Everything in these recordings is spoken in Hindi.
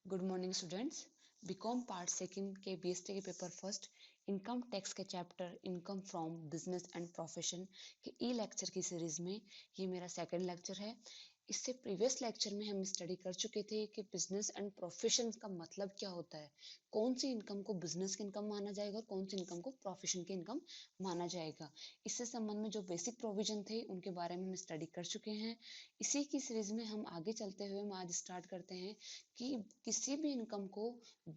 Good morning students. BCom part second के बीएसटी के पेपर फर्स्ट इनकम टैक्स के chapter income from business and profession के ई लेक्चर की सीरीज में ये मेरा सेकंड लेक्चर है। इससे प्रीवियस लेक्चर में हम स्टडी कर चुके थे कि बिजनेस एंड प्रोफेशन का मतलब क्या होता है, कौन सी इनकम को बिजनेस की इनकम माना जाएगा और कौन सी इनकम को प्रोफेशन की इनकम माना जाएगा। इससे संबंध में जो बेसिक प्रोविजन थे उनके बारे में हम स्टडी कर चुके हैं। इसी की सीरीज में हम आगे चलते हुए हम आज स्टार्ट करते हैं कि किसी भी इनकम को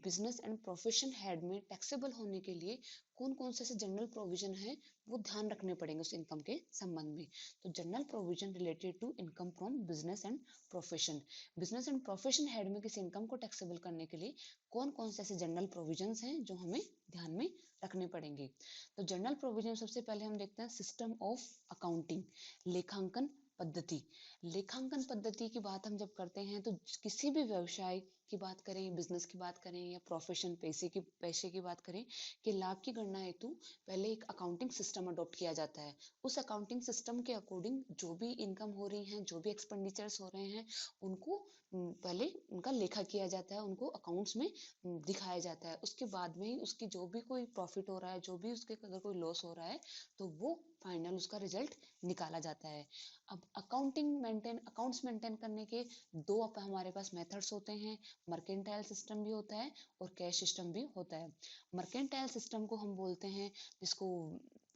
बिजनेस एंड प्रोफेशन हेड में टैक्सेबल होने के लिए कौन कौन से जनरल प्रोविजन है वो ध्यान रखने पड़ेंगे उस इनकम के संबंध में। तो general provision related to income from business and profession, business and profession head में किसी इनकम को टैक्सेबल करने के लिए कौन कौन से ऐसे जनरल प्रोविजंस हैं जो हमें ध्यान में रखने पड़ेंगे। तो जनरल प्रोविजन सबसे पहले हम देखते हैं सिस्टम ऑफ अकाउंटिंग, लेखांकन पद्धति। लेखांकन पद्धति की बात हम जब करते हैं तो किसी भी व्यवसाय की बात करें, बिजनेस की बात करें या प्रोफेशन पेशे की बात करें कि लाभ की गणना हेतु पहले एक अकाउंटिंग सिस्टम अडॉप्ट किया जाता है। उस अकाउंटिंग सिस्टम के अकॉर्डिंग जो भी इनकम हो रही है, जो भी एक्सपेंडिचर्स हो रहे हैं, उनको पहले उनका लेखा किया जाता है, उनको अकाउंट्स में दिखाया जाता है। उसके बाद में ही उसकी जो भी कोई प्रॉफिट हो रहा है, जो भी उसके अगर कोई लॉस हो रहा है तो वो फाइनल उसका रिजल्ट निकाला जाता है। अब अकाउंट्स मेंटेन करने के दो हमारे पास मेथड्स होते हैं। मर्केंटाइल सिस्टम भी होता है और कैश सिस्टम भी होता है। मर्केंटाइल सिस्टम को हम बोलते हैं, जिसको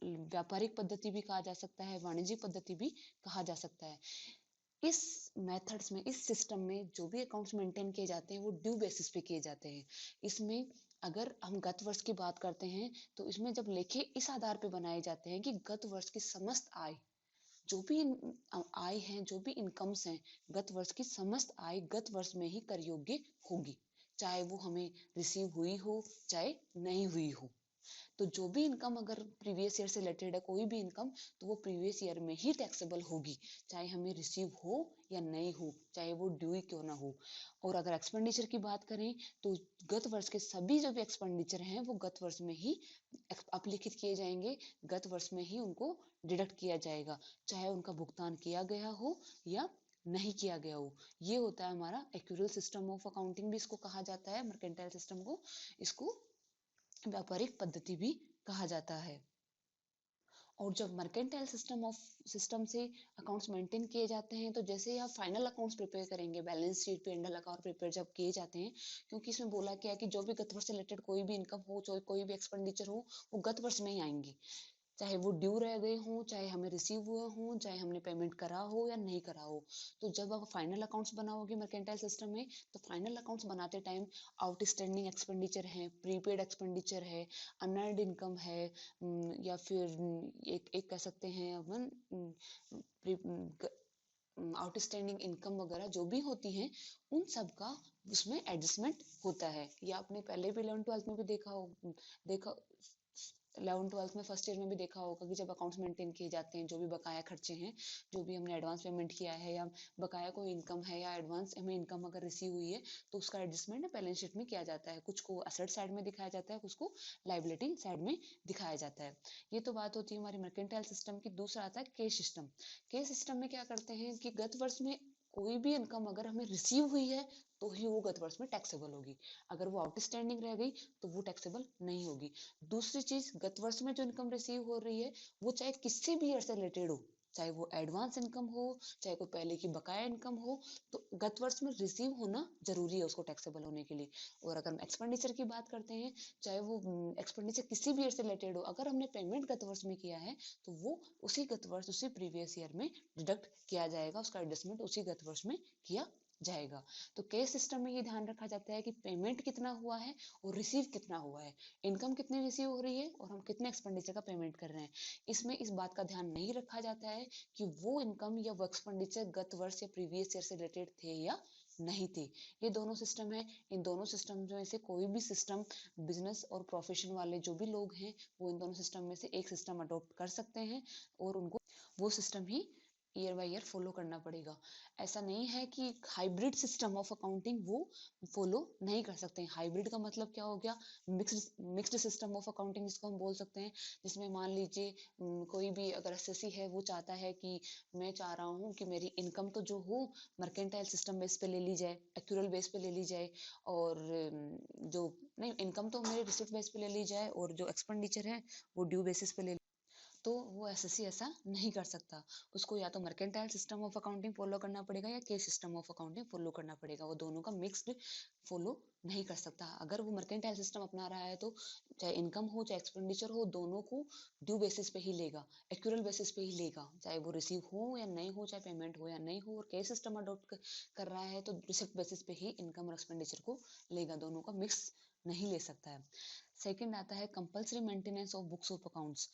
व्यापारिक पद्धति भी कहा जा सकता है, वाणिज्यिक पद्धति भी कहा जा सकता है। इस मेथड्स में, इस सिस्टम में जो भी अकाउंट्स मेंटेन किए जाते हैं वो ड्यू बेसिस पे किए जाते हैं। इसमें अगर हम गत वर्ष की बात करते हैं तो इसमें जब लेखे इस आधार पे बनाए जाते हैं कि गत वर्ष की समस्त आय, जो भी आय हैं, जो भी इनकम्स हैं, गत वर्ष की समस्त आय गत वर्ष में ही कर योग्य होगी, चाहे वो हमें रिसीव हुई हो चाहे नहीं हुई हो। तो जो भी इनकम अगर प्रीवियस ईयर से रिलेटेड है, कोई भी इनकम, तो वो प्रीवियस ईयर में ही टैक्सेबल होगी, चाहे हमें रिसीव हो या नहीं हो, चाहे वो ड्यू ही क्यों ना हो। और अगर एक्सपेंडिचर की बात करें तो गत वर्ष के सभी जो भी एक्सपेंडिचर हैं वो गत वर्ष में ही अपलिखित किए जाएंगे, गत वर्ष में ही उनको डिडक्ट किया जाएगा, चाहे उनका भुगतान किया गया हो या नहीं किया गया हो। ये होता है हमारा एक्यूरल सिस्टम ऑफ अकाउंटिंग भी इसको कहा जाता है, मर्केंटाइल सिस्टम को। इसको व्यापारिक पद्धति भी कहा जाता है। और जब मर्केंटाइल सिस्टम से अकाउंट्स मेंटेन किए जाते हैं तो जैसे आप फाइनल अकाउंट्स प्रिपेयर करेंगे, बैलेंस शीट पे एंडल अकाउंट प्रिपेयर जब किए जाते हैं, क्योंकि इसमें बोला गया है कि जो भी गत वर्ष से रिलेटेड कोई भी इनकम हो, कोई भी एक्सपेंडिचर हो, वो गत वर्ष में ही आएंगी, चाहे वो ड्यू रह गए हों, चाहे हमें रिसीव हुए हों, चाहे हमने पेमेंट करा हो या नहीं करा हो। तो जब आप फाइनल अकाउंट्स बनाओगे मर्केंटाइल सिस्टम में, तो फाइनल अकाउंट्स बनाते टाइम आउटस्टैंडिंग एक्सपेंडिचर है, प्रीपेड एक्सपेंडिचर है, अनअर्न्ड इनकम है, या फिर एक कह सकते हैं अपन आउटस्टैंडिंग इनकम वगैरह जो भी होती हैं, उन सब का उसमें एडजस्टमेंट होता है। या आपने पहले भी 11th-12th में भी देखा 11th-12th में फर्स्ट ईयर में भी देखा होगा कि जब अकाउंट्स मेंटेन किए जाते हैं, जो भी बकाया खर्चे हैं, जो भी हमने एडवांस पेमेंट किया है या बकाया कोई इनकम है या एडवांस हमें इनकम अगर रिसीव हुई है, तो उसका एडजस्टमेंट बैलेंस शीट में किया जाता है। कुछ को असेट साइड में दिखाया जाता है, कुछ को लाइबिलिटी साइड में दिखाया जाता है। ये तो बात होती है हमारी मर्केंटाइल सिस्टम की। दूसरा आता है केस सिस्टम। केस सिस्टम में क्या करते हैं कि गत वर्ष में कोई भी इनकम अगर हमें रिसीव हुई है तो ही वो गत वर्ष में टैक्सेबल होगी, अगर वो आउटस्टैंडिंग रह गई तो वो टैक्सेबल नहीं होगी। दूसरी चीज, गत वर्ष में जो इनकम रिसीव हो रही है वो चाहे किसी भी ईयर से रिलेटेड हो, चाहे वो एडवांस इनकम हो, चाहे कोई पहले की बकाया इनकम हो, तो गत वर्ष में रिसीव होना जरूरी है उसको टैक्सेबल होने के लिए। और अगर हम एक्सपेंडिचर की बात करते हैं, चाहे वो एक्सपेंडिचर किसी भी ईयर से रिलेटेड हो, अगर हमने पेमेंट गत वर्ष में किया है तो वो उसी गत वर्ष, उसी प्रीवियस ईयर में डिडक्ट किया जाएगा, उसका एडजस्टमेंट उसी गत वर्ष में किया जाएगा। तो केस सिस्टम में ये ध्यान रखा जाता है कि पेमेंट कितना हुआ है और रिसीव कितना हुआ है, इनकम कितनी रिसीव हो रही है और हम कितने एक्सपेंडिचर का पेमेंट कर रहे हैं। इसमें इस बात का ध्यान नहीं रखा जाता है कि वो इनकम या वो एक्सपेंडिचर गत वर्ष या प्रीवियस ईयर से रिलेटेड थे या नहीं थे। ये दोनों सिस्टम है, इन दोनों सिस्टम में से कोई भी सिस्टम बिजनेस और प्रोफेशन वाले जो भी लोग हैं वो इन दोनों सिस्टम में से एक सिस्टम अडॉप्ट कर सकते हैं और उनको वो system he year by year follow करना पड़ेगा। ऐसा नहीं है कि हाइब्रिड सिस्टम ऑफ अकाउंटिंग वो फॉलो नहीं कर सकते हैं। हाइब्रिड का मतलब क्या हो गया, मिक्स्ड सिस्टम ऑफ अकाउंटिंग जिसको हम बोल सकते हैं, जिसमें मान लीजिए कोई भी अगर एसएससी है वो चाहता है कि मैं चाह रहा हूँ कि मेरी इनकम तो जो हो मर्केंटाइल सिस्टम बेस पे ले ली जाए, एक्यूरल बेस पे ले ली जाए, और जो नहीं इनकम तो मेरे रिसिप्ट बेस पे ले ली जाए और जो एक्सपेंडिचर है वो ड्यू बेसिस पे ले, तो वो एसएससी ऐसा नहीं कर सकता। उसको या तो mercantile system of accounting follow करना पड़ेगा या के सिस्टम ऑफ अकाउंटिंग फॉलो करना पड़ेगा। वो दोनों का मिक्स्ड फॉलो नहीं कर सकता। अगर वो मर्केंटाइल सिस्टम अपना रहा है तो चाहे इनकम हो चाहे एक्सपेंडिचर हो, दोनों को ड्यू बेसिस पे ही लेगा, एक्यूरल बेसिस पे ही लेगा, चाहे वो रिसीव हो या नहीं हो, चाहे पेमेंट हो या नहीं हो। और के सिस्टम अडॉप्ट कर रहा है तो रिसिप्ट बेसिस पे ही इनकम और एक्सपेंडिचर को लेगा, दोनों का मिक्स नहीं ले सकता है। सेकेंड आता है compulsory maintenance of books of accounts.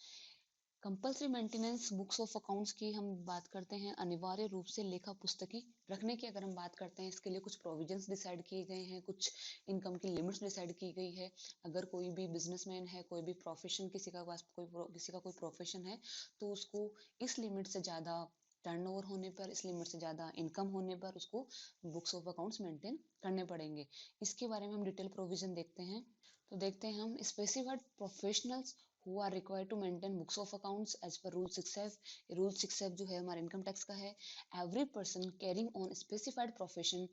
Compulsory maintenance books of accounts की हम बात करते हैं, अनिवार्य रूप से लेखा पुस्तकें रखने की अगर हम बात करते हैं, इसके लिए कुछ प्रोविजंस डिसाइड किए गए हैं, कुछ इनकम की लिमिट्स डिसाइड की गई है। अगर कोई भी बिजनेसमैन है, कोई भी प्रोफेशन किसी का कोई प्रोफेशन है, तो उसको इस लिमिट से ज़्यादा टर्नओवर होने पर, इस लिमिट से ज़्यादा इनकम होने पर उसको बुक्स ऑफ अकाउंट्स मेंटेन करने पड़ेंगे। इसके बारे में हम डिटेल प्रोविजन देखते हैं। तो देखते हैं हम specified professionals who are required to maintain books of accounts as per rule 6F। rule 6F जो है हमारे इनकम टैक्स का है। every person carrying on specified profession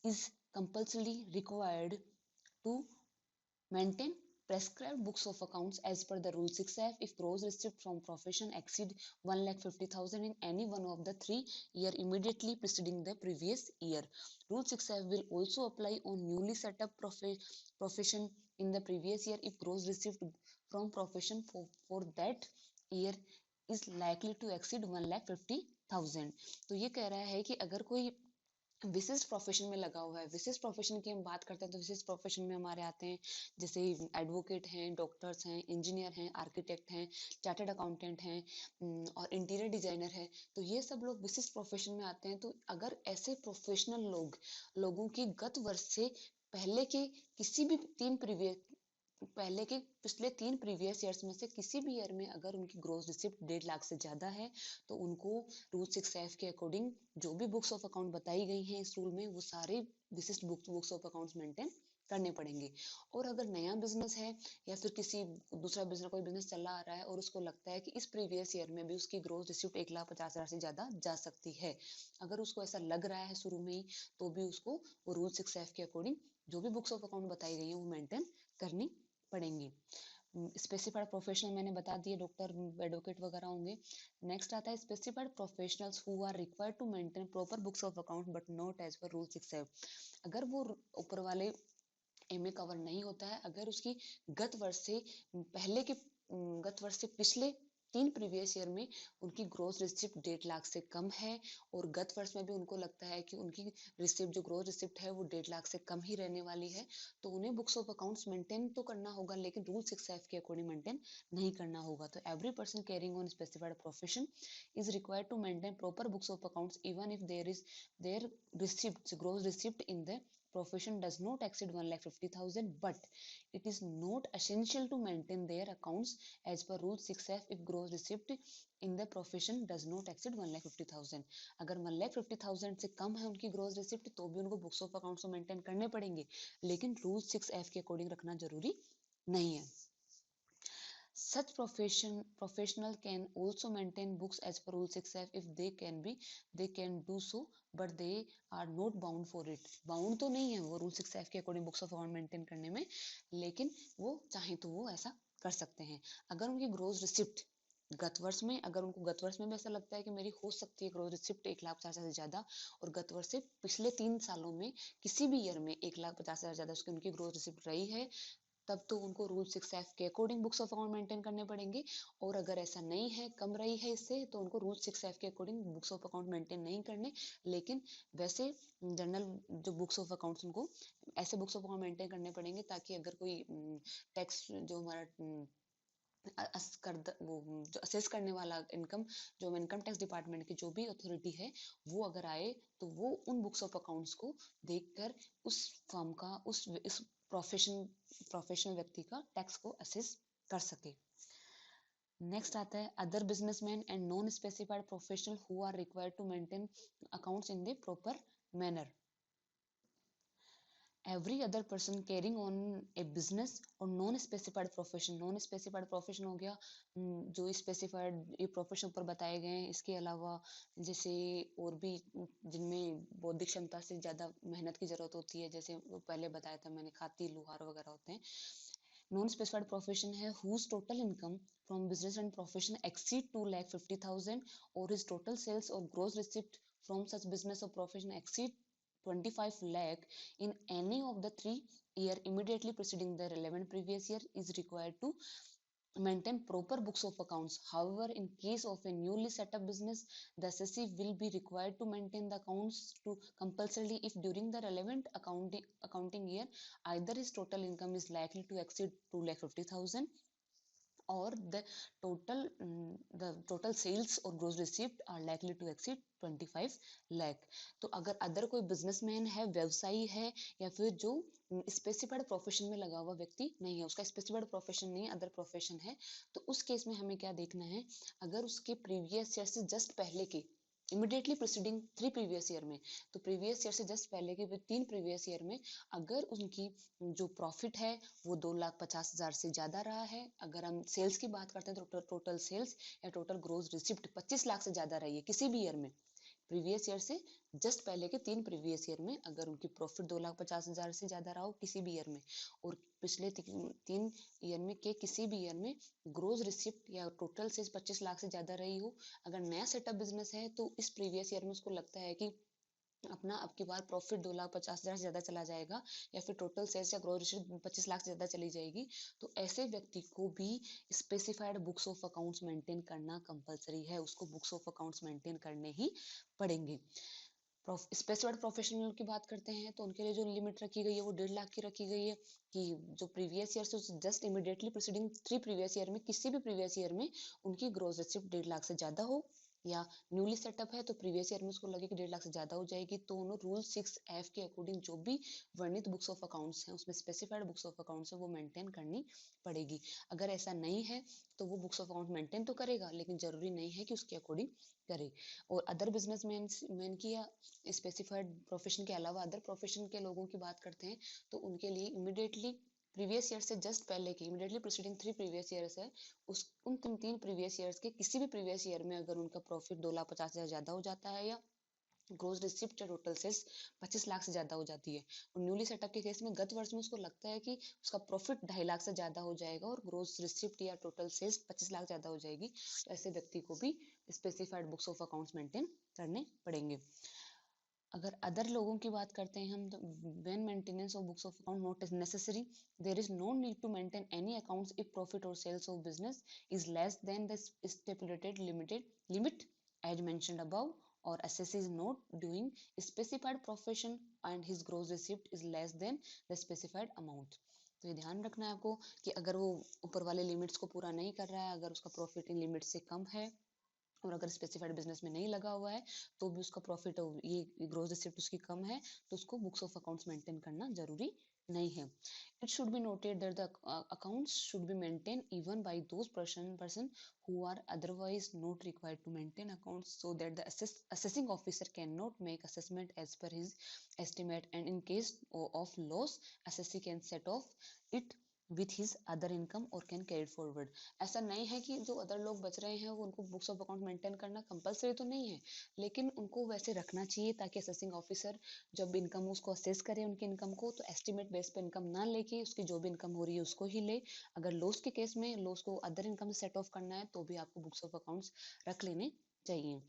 is compulsorily required to maintain prescribed books of accounts as per the rule 6F if gross receipt from profession exceed 1,50,000 in any one of the 3 years immediately preceding the previous year. Rule 6F will also apply on newly set up profession in the previous year if gross receipt from profession for that year is likely to exceed 1,50,000। तो ये कह रहा है कि अगर कोई विशिष्ट प्रोफेशन में लगा हुआ है, विशिष्ट प्रोफेशन की हम बात करते हैं तो विशिष्ट प्रोफेशन में हमारे आते हैं जैसे एडवोकेट हैं, डॉक्टर्स हैं, इंजीनियर हैं, आर्किटेक्ट हैं, चार्टर्ड अकाउंटेंट हैं, और इंटीरियर डिजाइनर है। तो ये सब लोग विशिष्ट प्रोफेशन में आते हैं। तो अगर ऐसे प्रोफेशनल लोगों की गत वर्ष से पहले के किसी भी पिछले 3 प्रीवियस ईयर्स में से किसी भी ईयर में अगर उनकी ग्रोस रिसिप्ट 1.5 लाख से ज्यादा है, तो उनको रूल 6F के अकॉर्डिंग जो भी बुक्स ऑफ अकाउंट बताई गई हैं इस रूल में, वो सारे विशिष्ट बुक्स ऑफ अकाउंट्स मेंटेन करने पड़ेंगे। और अगर नया बिजनेस है या फिर किसी दूसरा बिजनेस, कोई बिजनेस चला आ रहा है और उसको लगता है कि इस प्रीवियस ईयर में भी उसकी ग्रोस रिसिप्ट 1,50,000 से ज्यादा जा सकती है, अगर उसको ऐसा लग रहा है शुरू में ही, तो भी उसको वो रूल 6F के अकॉर्डिंग जो भी बुक्स ऑफ अकाउंट बताई गई है वो मेंटेन करनी पड़ेंगी। स्पेसिफाइड प्रोफेशनल मैंने बता दिए, डॉक्टर, एडवोकेट वगैरह होंगे। नेक्स्ट आता है specified professionals who are required to maintain proper books of account but not as per rule 6F। अगर वो ऊपर वाले एमए कवर नहीं होता है, अगर उसकी गत वर्ष से पहले के गत वर्ष से पिछले 3 प्रीवियस ईयर में उनकी ग्रोस रिसिप्ट 1.5 लाख से कम है, और गत वर्ष में भी उनको लगता है कि उनकी रिसिप्ट जो ग्रोस रिसिप्ट है वो 1.5 लाख से कम ही रहने वाली है, तो उन्हें बुक्स ऑफ अकाउंट्स मेंटेन तो करना होगा, लेकिन रूल 6F के अकॉर्डिंग मेंटेन नहीं करना होगा। तो every person carrying on specified profession is required to maintain proper books of accounts even if their receipts gross receipt in the profession does not exceed 1,50,000, but it is not essential to maintain their accounts as per rule 6F if gross receipt in the profession does not exceed 1,50,000। अगर 1,50,000 से कम है उनकी ग्रोस रिसिप्ट तो भी उनको बुक्स ऑफ अकाउंट्स मेंटेन करने पड़ेंगे, लेकिन रूल 6F के अकॉर्डिंग रखना जरूरी नहीं है। Such professional can also maintain books as per rule 6F if they can do so, but they are not bound for it। Bound तो नहीं है वो रूल 6F के according books of account maintain करने में, लेकिन वो चाहे तो वो ऐसा कर सकते हैं। अगर उनकी ग्रोस रिसिप्ट गत वर्ष में, अगर उनको गत वर्ष में भी ऐसा लगता है कि मेरी हो सकती है ग्रोस रिसिप्ट 1,50,000 से ज्यादा, और गत वर्ष से पिछले 3 सालों में किसी भी ईयर में 1,50,000 से ज्यादा उसकी उनकी ग्रोस रिसिप्ट रही है, तब तो उनको रूल 6F के according books of account maintain करने पड़ेंगे। और अगर ऐसा नहीं है, कम रही है इससे, तो उनको रूल 6F के according books of account maintain नहीं करने, लेकिन वैसे जनरल जो बुक्स ऑफ अकाउंट्स उनको ऐसे बुक्स ऑफ अकाउंट मेंटेन करने पड़ेंगे, ताकि अगर कोई टैक्स जो हमारा वो जो असेस करने वाला इनकम टैक्स डिपार्टमेंट की जो भी अथॉरिटी है, वो अगर आए तो वो उन बुक्स ऑफ अकाउंट्स को देखकर उस फर्म का इस प्रोफेशनल व्यक्ति का टैक्स को असेस कर सके। नेक्स्ट आता है other businessman and non specified professional who are required to maintain accounts in the proper manner. Every other person carrying on a business or non specified profession. Non specified profession हो गया जो स्पेसिफाइड ये प्रोफेशन पर बताए गए हैं, इसके अलावा जैसे और भी जिनमें बौद्धिक क्षमता से ज्यादा मेहनत की जरूरत होती है, जैसे पहले बताया था मैंने, खाती लुहार वगैरह होते हैं. नॉन स्पेसिफाइड प्रोफेशन है whose total income from business and profession exceed 2,50,000 or his total sales or gross receipt from such business or profession exceed 25 lakh in any of the 3 year immediately preceding the relevant previous year is required to maintain proper books of accounts. However, in case of a newly set up business, the assessee will be required to maintain the accounts to compulsorily if during the relevant accounting year either his total income is likely to exceed 2,50,000 or the total sales or gross receipt are likely to exceed 25 lakh. तो अगर अदर कोई बिजनेसमैन है, व्यवसायी है, या फिर जो स्पेसिफाइड प्रोफेशन में लगा हुआ व्यक्ति नहीं है, उसका स्पेसिफाइड प्रोफेशन नहीं है, अदर प्रोफेशन है, तो उस केस में हमें क्या देखना है, अगर उसके प्रीवियस ईयर से जस्ट पहले के इमिडिएटली प्रोसीडिंग 3 प्रीवियस ईयर में, तो प्रीवियस ईयर से जस्ट पहले के 3 प्रीवियस ईयर में अगर उनकी जो प्रॉफिट है वो 2,50,000 से ज्यादा रहा है, अगर हम सेल्स की बात करते हैं तो टोटल सेल्स या टोटल ग्रोस रिसिप्ट 25 लाख से ज्यादा रही है किसी भी ईयर में, प्रीवियस ईयर से जस्ट पहले के 3 प्रीवियस ईयर में अगर उनकी प्रॉफिट 2,50,000 से ज्यादा रहा हो किसी भी ईयर में, और पिछले 3 ईयर में के किसी भी ईयर में ग्रोस रिसिप्ट या टोटल से 25 लाख से ज्यादा रही हो, अगर नया सेटअप बिजनेस है तो इस प्रीवियस ईयर में उसको लगता है कि अपना अब की बार प्रॉफिट 2,50,000 से ज्यादा चला जाएगा या फिर टोटल सेल्स या ग्रोस रिसीट 25 लाख से ज्यादा चली जाएगी, तो ऐसे व्यक्ति को भी specified books of accounts maintain करना कंपलसरी है, उसको बुक्स ऑफ अकाउंट्स मेंटेन करने ही पड़ेंगे. स्पेसिफाइड प्रोफेशनल की बात करते हैं तो उनके लिए जो लिमिट रखी गई है वो 1.5 लाख की रखी गई है कि जो प्रीवियस ईयर से just immediately preceding 3 previous year में किसी भी प्रीवियस ईयर में उनकी ग्रोस रिसिप्ट 1.5 लाख से ज्यादा हो, या न्यूली सेटअप है तो प्रीवियस ईयर में उसको लगे कि 1.5 लाख से ज्यादा हो जाएगी, तो उन्होंने रूल 6F के अकॉर्डिंग जो भी वर्णित बुक्स ऑफ अकाउंट्स हैं उसमें स्पेसिफाइड बुक्स ऑफ अकाउंट्स है वो मेंटेन करनी पड़ेगी. अगर ऐसा नहीं है तो वो बुक्स ऑफ अकाउंट मेंटेन तो करेगा लेकिन जरूरी नहीं है कि उसके अकॉर्डिंग करे. और अदर बिजनेसमैन की या स्पेसिफाइड प्रोफेशन के अलावा अदर प्रोफेशन के लोगों की बात करते हैं तो उनके लिए इमिडिएटली प्रीवियस ईयर से जस्ट पहले के इमिडिएटली प्रीसीडिंग 3 प्रीवियस ईयर्स है, उस उन 3 प्रीवियस ईयर्स के किसी भी प्रीवियस ईयर में अगर उनका प्रॉफिट 2,50,000 ज्यादा हो जाता है या ग्रोस रिसिप्ट या टोटल सेल्स 25 लाख से ज्यादा हो जाती है, और न्यूली सेटअप के केस में गत वर्ष में उसको लगता है कि उसका प्रॉफिट 2.5 लाख से ज्यादा हो जाएगा और ग्रोस रिसिप्ट या टोटल सेल्स 25 लाख ज्यादा हो जाएगी, तो ऐसे व्यक्ति को भी specified books of accounts maintain करने पड़ेंगे. अगर अदर लोगों की बात करते हैं हम तो when maintenance of books of account not is necessary, there is no need to maintain any accounts if profit or sales of business is less than the stipulated limit as mentioned above, or assessee is not doing specified profession and his gross receipt is less than the specified amount. तो ये ध्यान रखना है आपको कि अगर वो ऊपर वाले लिमिट्स को पूरा नहीं कर रहा है, अगर उसका प्रॉफिट इन लिमिट से कम है और अगर स्पेसिफाइड बिजनेस में नहीं लगा हुआ है तो भी उसका प्रॉफिट ये ग्रोस रिसिप्ट उसकी कम है तो उसको बुक्स ऑफ अकाउंट्स मेंटेन करना जरूरी नहीं है. It should be noted that the accounts should be maintained even by those person who are otherwise not required to maintain accounts, so that the assessing officer cannot make assessment as per his estimate, and in case of loss assessee can set off it with his other income or can carry forward. ऐसा नहीं है कि जो अदर लोग बच रहे हैं वो उनको बुक्स ऑफ अकाउंट मेंटेन करना कंपलसरी तो नहीं है, लेकिन उनको वैसे रखना चाहिए ताकि असेसिंग ऑफिसर जब इनकम उसको असेस करे उनकी इनकम को तो एस्टिमेट बेस पे इनकम ना लेके उसकी जो भी इनकम हो रही है उसको ही ले. अगर लॉस के केस में लॉस को अदर इनकम से सेट ऑफ करना है तो भी आपको बुक्स ऑफ अकाउंट्स रख लेने चाहिए.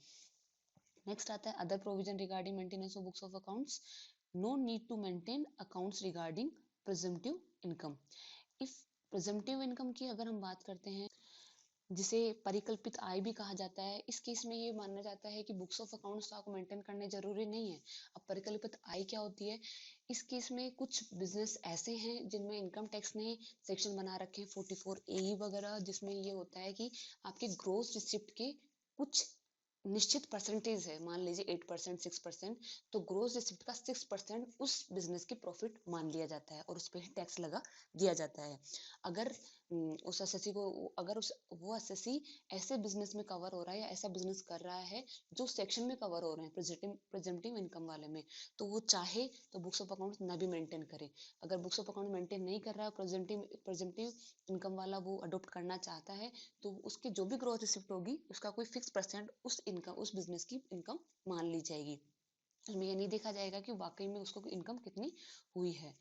नेक्स्ट आता है other provision regarding maintenance of books of accounts. No need to maintain accounts regarding presumptive income. If presumptive income की अगर हम बात करते हैं जिसे परिकल्पित आय भी कहा जाता है, इस केस में ये माना जाता है कि बुक्स ऑफ अकाउंट्स आपको मेंटेन करने जरूरी नहीं है. अब परिकल्पित आय क्या होती है, इस केस में कुछ बिजनेस ऐसे हैं जिनमें इनकम टैक्स ने सेक्शन बना रखे हैं 44A वगैरह, जिसमें ये होता है कि आपके ग्रोस रिसिप्ट के कुछ निश्चित परसेंटेज है, मान लीजिए 8% 6%, तो ग्रोस रिसिप्ट का 6% उस बिजनेस की प्रॉफिट मान लिया जाता है और उस पर ही टैक्स लगा दिया जाता है। अगर उस एसएससी को, अगर उस वो एसएससी ऐसे बिजनेस में कवर हो रहा है या ऐसा बिजनेस कर रहा है जो सेक्शन में कवर हो रहे हैं प्रेजेंटिव इनकम वाले में, तो वो चाहे तो बुक्स ऑफ अकाउंट्स ना भी मेंटेन करे। अगर बुक्स ऑफ अकाउंट मेंटेन नहीं कर रहा है, प्रेजेंटिव इनकम वाला वो अडोप्ट करना चाहता है, तो उसकी जो भी ग्रोथ रिसिप्ट होगी उसका कोई फिक्स परसेंट उस बिजनेस की इनकम मान ली जाएगी। उसमें ये नहीं देखा जाएगा कि वाकई में उसको इनकम कितनी हुई है।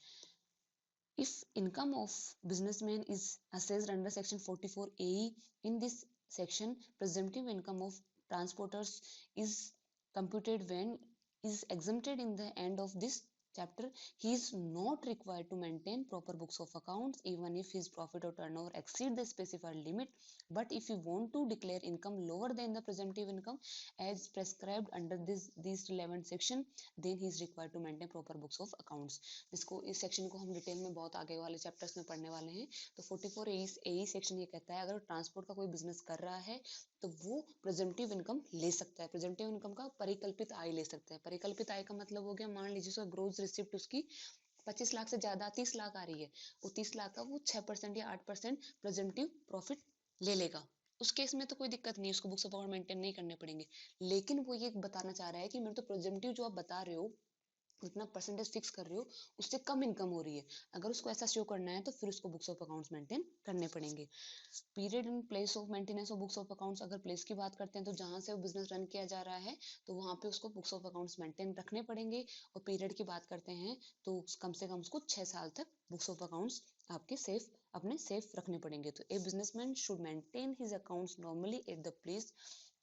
If income of businessman is assessed under section 44 AE, in this section presumptive income of transporters is computed when is exempted in the end of this chapter. He is not required to maintain proper books of accounts even if his profit or turnover exceed the specified limit. But if you want to declare income lower than the presumptive income as prescribed under these relevant section, then he is required to maintain proper books of accounts. जिसको इस सेक्शन को हम डिटेल में बहुत आगे वाले चैप्टर्स में पढ़ने वाले हैं। तो 44 ए सेक्शन ये कहता है अगर ट्रांसपोर्ट का कोई बिजनेस कर रहा है तो वो प्रेजेंटिव इनकम ले सकता है। प्रेजेंटिव इनकम का परिकल्पित आय ले सकता है। परिकल्पित आय का मतलब हो गया, मान लीजिए उसका ग्रोस रिसिप्ट उसकी 25 लाख से ज्यादा 30 लाख आ रही है, वो 30 लाख का वो 6% या 8% प्रेजेंटिव प्रॉफिट ले लेगा। उस केस में तो कोई दिक्कत नहीं है, उसको बुक्स ऑफ अकाउंट मेंटेन नहीं करने पड़ेंगे। लेकिन वो ये बताना चाह रहा है कि मेरे तो प्रेजेंटिव जो आप बता रहे हो, उतना परसेंटेज फिक्स कर रहे हो, उससे कम इनकम हो रही है। अगर उसको ऐसा शो करना है तो फिर उसको बुक्स ऑफ अकाउंट्स मेंटेन करने पड़ेंगे। Period and place of maintenance of books of accounts, अगर प्लेस की बात करते हैं तो जहां से वो बिजनेस रन किया जा रहा है तो वहां पे उसको बुक्स ऑफ अकाउंट्स मेंटेन रखने पड़ेंगे। और पीरियड की बात करते हैं तो कम से कम उसको 6 साल तक बुक्स ऑफ अकाउंट्स आपके सेफ रखने पड़ेंगे। तो a businessman should maintain his accounts normally at the place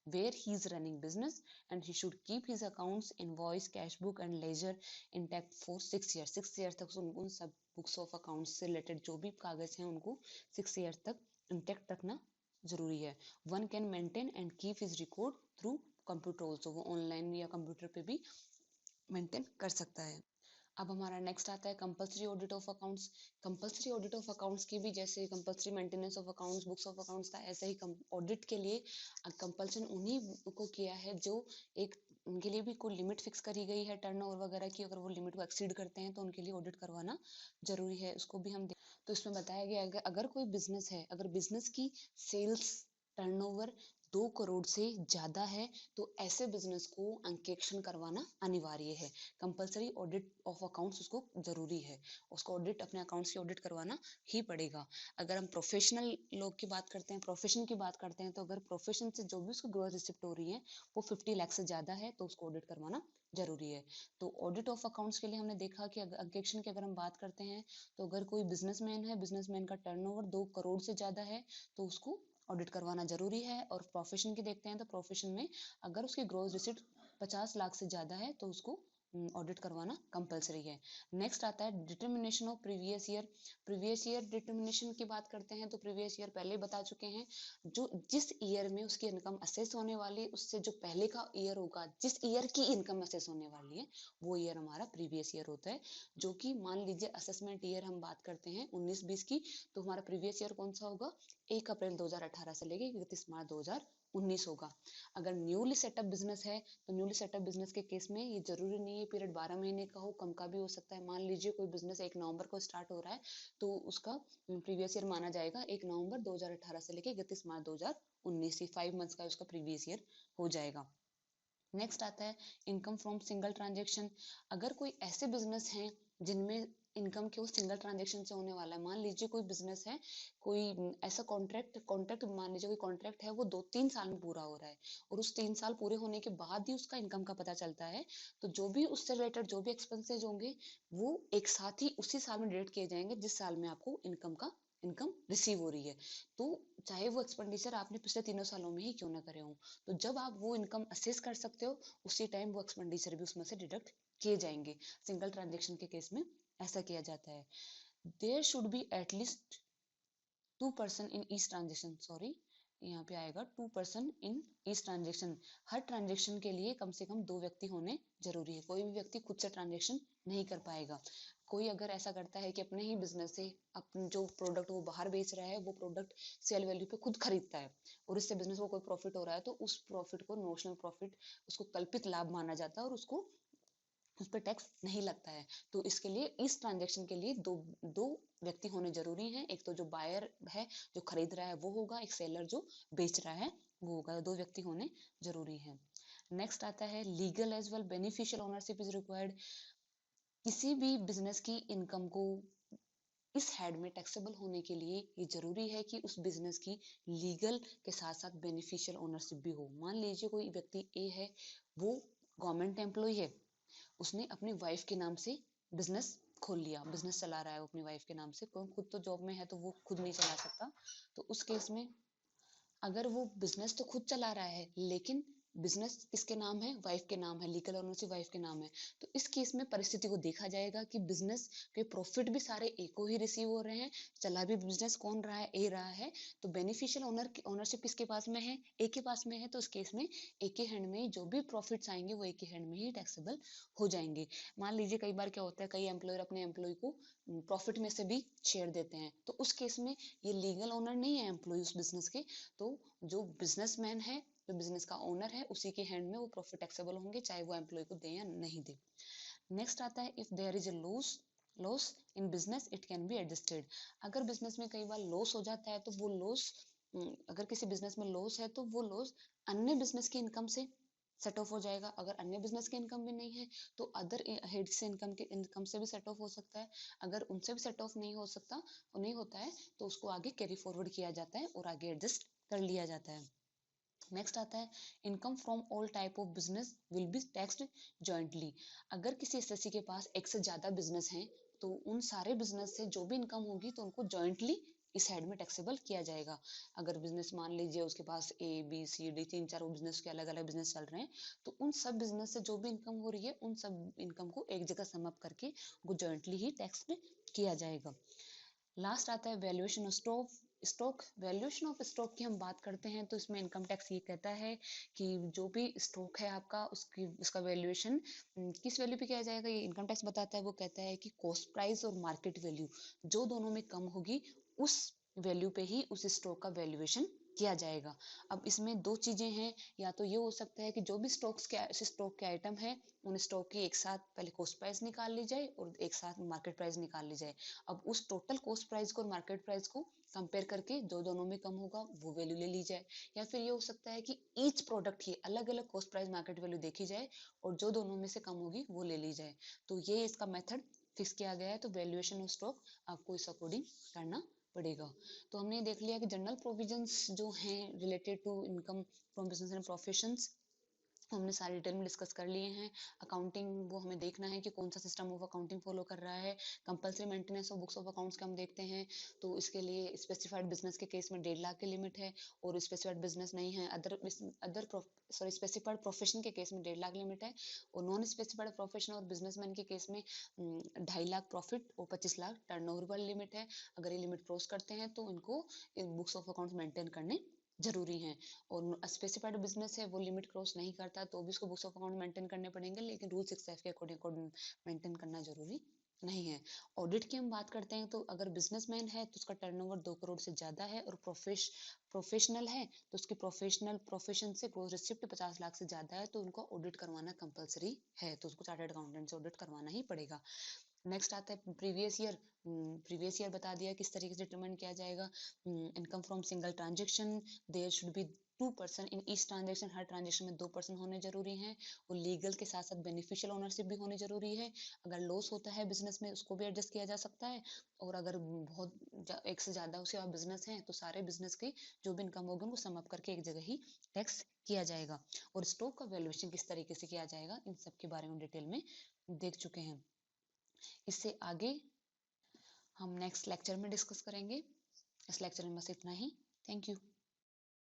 where he is running business, and he should keep his accounts, invoice, cash book and ledger intact for 6 years. 6 years तक उनको सब बुक्स ऑफ अकाउंट्स से रिलेटेड जो भी कागज हैं उनको 6 years तक इंटैक्ट रखना जरूरी है। One can maintain and keep his record through computer also, वो ऑनलाइन या कंप्यूटर पे भी मेंटेन कर सकता है। अब हमारा नेक्स्ट आता है compulsory audit of accounts. Compulsory audit of accounts की भी जैसे compulsory maintenance of accounts books of accounts का, ऐसे ही ऑडिट के लिए कंपल्सन उन्हीं को किया है जो एक, उनके लिए भी कोई लिमिट फिक्स करी गई है टर्नओवर वगैरह की। अगर वो लिमिट को एक्सीड करते हैं तो उनके लिए ऑडिट करवाना जरूरी है, उसको भी हम तो इसमें बताया गया है अगर कोई बिजनेस है, अगर बिजनेस की सेल्स टर्नओवर 2 करोड़ से ज्यादा है तो ऐसे बिजनेस को अंकेक्षण करवाना अनिवार्य है। कंपलसरी ऑडिट ऑफ अकाउंट्स उसको जरूरी है, उसको ऑडिट, अपने अकाउंट्स की ऑडिट करवाना ही पड़ेगा। अगर हम प्रोफेशनल लोग की बात करते हैं, प्रोफेशन की बात करते हैं, तो अगर प्रोफेशन से जो भी उसको ग्रोथ रिसिप्ट हो रही है वो 50 लाख से ज्यादा है तो उसको ऑडिट करवाना जरूरी है। तो ऑडिट ऑफ अकाउंट्स के लिए हमने देखा कि अंकेक्षण की अगर हम बात करते हैं तो अगर कोई बिजनेसमैन है, बिजनेसमैन का टर्नओवर 2 करोड़ से ज्यादा है तो उसको ऑडिट करवाना जरूरी है। और प्रोफेशन की देखते हैं तो प्रोफेशन में अगर उसकी ग्रोथ रिसिप्ट 50 लाख से ज्यादा है तो उसको ऑडिट करवाना कंपलसरी है। नेक्स्ट आता है determination of previous year. Previous year determination की बात करते हैं तो प्रीवियस ईयर पहले बता चुके हैं, जो जिस ईयर में उसकी इनकम असेस होने वाली उससे जो पहले का ईयर होगा, जिस ईयर की इनकम असेस होने वाली है वो ईयर हमारा प्रीवियस ईयर होता है। जो कि मान लीजिए असेसमेंट ईयर हम बात करते हैं 19-20 की, तो हमारा प्रीवियस ईयर कौन सा होगा, 1 अप्रैल 2018 से लेके 31 मार्च 2019 होगा। अगर न्यूली सेटअप बिजनेस है तो न्यूली सेटअप बिजनेस के केस में ये जरूरी नहीं है पीरियड 12 महीने का हो, कम का भी हो सकता है। मान लीजिए कोई बिजनेस 1 नवंबर को स्टार्ट हो रहा है तो उसका प्रीवियस ईयर माना जाएगा 1 नवंबर 2018 से लेके 31 मार्च 2019, 5 मंथ्स का उसका प्रीवियस ईयर हो जाएगा। नेक्स्ट आता है इनकम फ्रॉम सिंगल ट्रांजेक्शन। अगर कोई ऐसे बिजनेस हैं जिनमें इनकम केवल सिंगल ट्रांजेक्शन से होने वाला है, मान लीजिए कोई बिजनेस है, कोई ऐसा कॉन्ट्रैक्ट मान लीजिए कोई कॉन्ट्रैक्ट है वो 2-3 साल में पूरा हो रहा है और उस 3 साल पूरे होने के बाद ही उसका इनकम का पता चलता है, तो जो भी उससे रिलेटेड जो भी एक्सपेंसेस होंगे वो एक साथ ही उसी साल में डिडक्ट किए जाएंगे जिस साल में आपको इनकम रिसीव हो रही है। तो चाहे वो एक्सपेंडिचर आपने पिछले 3 सालों में ही क्यों ना करे हों, तो जब आप वो इनकम असेस कर सकते हो उसी टाइम वो एक्सपेंडिचर भी उसमें से डिडक्ट किए जाएंगे। सिंगल ट्रांजेक्शन के केस में ऐसा किया जाता है। There should be at least 2% in each transaction, sorry यहाँ पे आएगा 2% इन ईच ट्रांजेक्शन। हर ट्रांजेक्शन के लिए कम से कम 2 व्यक्ति होने जरूरी है, कोई भी व्यक्ति खुद से ट्रांजेक्शन नहीं कर पाएगा। कोई अगर ऐसा करता है कि अपने ही बिजनेस से अपने जो प्रोडक्ट वो बाहर बेच रहा है वो प्रोडक्ट सेल वैल्यू पे खुद खरीदता है और इससे बिजनेस को कोई प्रॉफिट हो रहा है, तो उस प्रॉफिट को नोशनल प्रॉफिट, उसको कल्पित लाभ माना जाता है और उसको उस पर टैक्स नहीं लगता है। तो इसके लिए इस ट्रांजेक्शन के लिए दो दो व्यक्ति होने जरूरी हैं। एक तो जो बायर है जो खरीद रहा है वो होगा, एक सेलर जो बेच रहा है वो होगा। दो व्यक्ति होने जरूरी है। नेक्स्ट आता है legal as well beneficial ownership is required. किसी भी बिजनेस की इनकम को इस हेड में टैक्सेबल होने के लिए ये जरूरी है कि उस बिजनेस की लीगल के साथ साथ बेनिफिशियल ओनरशिप भी हो। मान लीजिए कोई व्यक्ति ए है, वो गवर्नमेंट एम्प्लॉय है, उसने अपनी वाइफ के नाम से बिजनेस खोल लिया, बिजनेस चला रहा है वो अपनी वाइफ के नाम से, खुद तो जॉब में है तो वो खुद नहीं चला सकता। तो उस केस में अगर वो बिजनेस तो खुद चला रहा है लेकिन बिजनेस किसके नाम है, वाइफ के नाम है, लीगल ओनरशिप वाइफ के नाम है, तो इस केस में परिस्थिति को देखा जाएगा कि बिजनेस के प्रॉफिट भी सारे ए को ही रिसीव हो रहे हैं, चला भी बिजनेस कौन रहा है, ए रहा है, तो बेनिफिशियल ओनरशिप किसके पास में है, ए के पास में है, तो उस केस में ए के हैंड में जो भी प्रॉफिट्स आएंगे वो ए के हैंड में ही टैक्सेबल हो जाएंगे। मान लीजिए कई बार क्या होता है, कई एम्प्लॉयर अपने एम्प्लॉय को प्रॉफिट में से भी शेयर देते हैं, तो उस केस में ये लीगल ओनर नहीं है एम्प्लॉय उस बिजनेस के, तो जो बिजनेसमैन है, जो बिजनेस का ओनर है, उसी के हैंड में वो प्रॉफिट टैक्सेबल होंगे, चाहे वो एम्प्लॉय को दे या नहीं दे। नेक्स्ट आता है if there is a loss in business it can be adjusted. अगर बिजनेस में कई बार लॉस हो जाता है तो वो लॉस, अगर किसी बिजनेस में लॉस है तो वो लॉस अन्य बिजनेस की इनकम से सेट ऑफ हो जाएगा। अगर अन्य बिजनेस की इनकम भी नहीं है तो अदर हेड से इनकम से भी सेट ऑफ हो सकता है। अगर उनसे भी सेट ऑफ नहीं हो सकता, नहीं होता है, तो उसको आगे कैरी फॉरवर्ड किया जाता है और आगे एडजस्ट कर लिया जाता है। नेक्स्ट आता है income from all type of business will be taxed jointly. अगर किसी एसएससी के पास एक से ज्यादा बिजनेस हैं तो उन सारे बिजनेस से जो भी इनकम होगी तो उनको जॉइंटली इस हेड में टैक्सेबल किया जाएगा। अगर बिजनेस मान लीजिए उसके पास ए बी सी डी तीन चार बिजनेस के अलग अलग बिजनेस चल रहे हैं, तो उन सब बिजनेस से जो भी इनकम हो रही है उन सब इनकम को एक जगह सम अप करके उनको जॉइंटली ही टैक्स किया जाएगा। लास्ट आता है valuation of stock. Valuation of stock की हम बात करते हैं तो इसमें इनकम टैक्स ये कहता है कि जो भी स्टॉक है आपका उसका वैल्यूएशन किस वैल्यू पे किया जाएगा, ये इनकम टैक्स बताता है। वो कहता है कि कॉस्ट प्राइस और मार्केट वैल्यू जो दोनों में कम होगी उस वैल्यू पे ही उस स्टॉक का वैल्यूएशन किया जाएगा। अब इसमें दो चीजें हैं, या तो ये हो सकता है कि जो भी स्टॉक के आइटम है उन स्टॉक की एक साथ पहले कॉस्ट प्राइस निकाल ली जाए और एक साथ मार्केट प्राइस निकाल ली जाए। अब उस टोटल कॉस्ट प्राइस को और मार्केट प्राइस को कंपेयर करके जो दोनों में कम होगा वो वैल्यू ले ली जाए। या फिर ये हो सकता है कि ईच प्रोडक्ट की अलग अलग कॉस्ट प्राइस मार्केट वैल्यू देखी जाए और जो दोनों में से कम होगी वो ले ली जाए। तो ये इसका मेथड फिक्स किया गया है। तो वैल्यूएशन ऑफ स्टॉक आपको इस अकॉर्डिंग करना पड़ेगा। तो हमने देख लिया कि जनरल प्रोविजंस जो हैं related to income from business and professions हमने सारी डिटेल में डिस्कस कर लिए हैं। अकाउंटिंग वो हमें देखना है कि कौन सा सिस्टम ऑफ अकाउंटिंग फॉलो कर रहा है। Compulsory maintenance of books of accounts का हम देखते हैं, तो इसके लिए स्पेसिफाइड बिजनेस के केस में 1.5 लाख की लिमिट है और स्पेसिफाइड बिजनेस नहीं है, अदर सॉरी स्पेसिफाइड प्रोफेशन के केस में 1.5 लाख लिमिट है और नॉन स्पेसिफाइड प्रोफेशन और बिजनेसमैन के केस में 2.5 लाख प्रॉफिट और 25 लाख टर्नओवर वाली लिमिट है। अगर ये लिमिट क्रॉस करते हैं तो इनको बुक्स ऑफ अकाउंट्स मेंटेन करने जरूरी है। और स्पेसिफाइड बिजनेस है वो लिमिट क्रॉस नहीं करता तो भी उसको बुक्स ऑफ अकाउंट मेंटेन करने पड़ेंगे, लेकिन रूल 6F के अकॉर्डिंग मेंटेन करना जरूरी नहीं है। ऑडिट की हम बात करते हैं तो अगर बिजनेसमैन है तो उसका टर्नओवर 2 करोड़ से ज्यादा है और प्रोफेशनल है तो उसकी प्रोफेशन से ग्रोस रिसिप्ट 50 लाख से ज्यादा है तो उनको ऑडिट करवाना कंपलसरी है, तो उसको चार्टर्ड अकाउंटेंट से ऑडिट करवाना ही पड़ेगा। नेक्स्ट आता है प्रीवियस ईयर बता दिया किस तरीके से डिटरमाइन किया जाएगा। Income from single transaction there should be 2% in each transaction, हर ट्रांजेक्शन में 2% होने जरूरी हैं और लीगल के साथ साथ बेनिफिशियल ओनरशिप भी होनी जरूरी है। अगर लॉस होता है बिजनेस में उसको भी एडजस्ट किया जा सकता है और अगर बहुत एक से ज्यादा उसके बिजनेस हैं तो सारे बिजनेस की जो भी इनकम होगी उनको सम अप करके एक जगह ही टैक्स किया जाएगा। और स्टॉक का वैल्यूएशन किस तरीके से किया जाएगा इन सब के बारे में डिटेल में देख चुके हैं। इससे आगे हम नेक्स्ट लेक्चर में डिस्कस करेंगे। इस लेक्चर में बस इतना ही। Thank you.